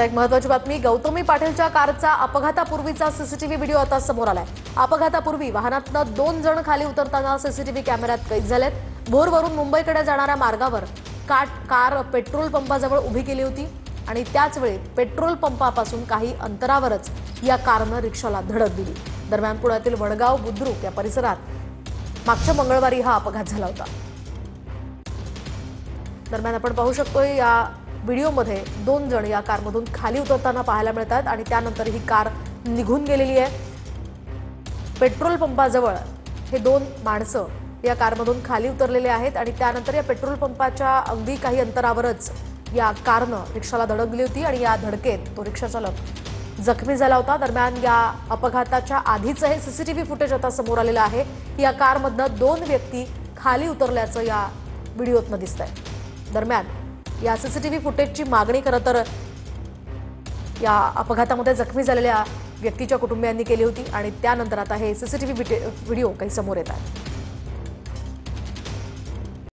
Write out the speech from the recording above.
आता एक महत्त्वाची बातमी, गौतमी पाटीलच्या कारचा अपघातापूर्वीचा सीसीटीव्ही व्हिडिओ आता समोर आलाय। अपघातापूर्वी वाहनातनं 2 जण खाली उतरताना सीसीटीव्ही कॅमेऱ्यात कैद झालेत। भोरवरून मुंबईकडे जाणाऱ्या मार्गावर कार पेट्रोल पंपाजवळ उभी केली होती आणि त्याच वेळी पेट्रोल पंपापासून काही अंतरावरच या कारनं रिक्षाला धडक दिली। दरम्यान पुण्यातील वडगाव बुद्रुक या परिसरात मागच्या मंगळवारी हा अपघात झाला होता। दरम्यान आपण पाहू शकतोय या व्हिडिओमध्ये 2 जण या कारमधून खाली उतरताना पाहायला मिळतात आणि त्यानंतर ही कार निघून गेलेली आहे। पेट्रोल पंपाजवळ हे 2 माणसं या कारमधून खाली उतरलेले आहेत आणि त्यानंतर या पेट्रोल पंपाच्या अगदी काही अंतरावरच या कारनं रिक्षाला धडक दिली होती आणि या धडकेत तो रिक्षाचालक जखमी झाला होता। दरम्यान या अपघाताच्या आधीचं हे सीसीटीव्ही फुटेज आता समोर आलेलं आहे। या कारमधनं 2 व्यक्ती खाली उतरल्याचं या व्हिडिओतनं दिसतंय। दरम्यान या सीसीटीव्ही फुटेजची मागणी खरं तर या अपघातामध्ये जखमी झालेल्या व्यक्तीच्या कुटुंबियांनी केली होती आणि त्यानंतर आता हे सीसीटीव्ही व्हिडिओ काही समोर येत आहेत।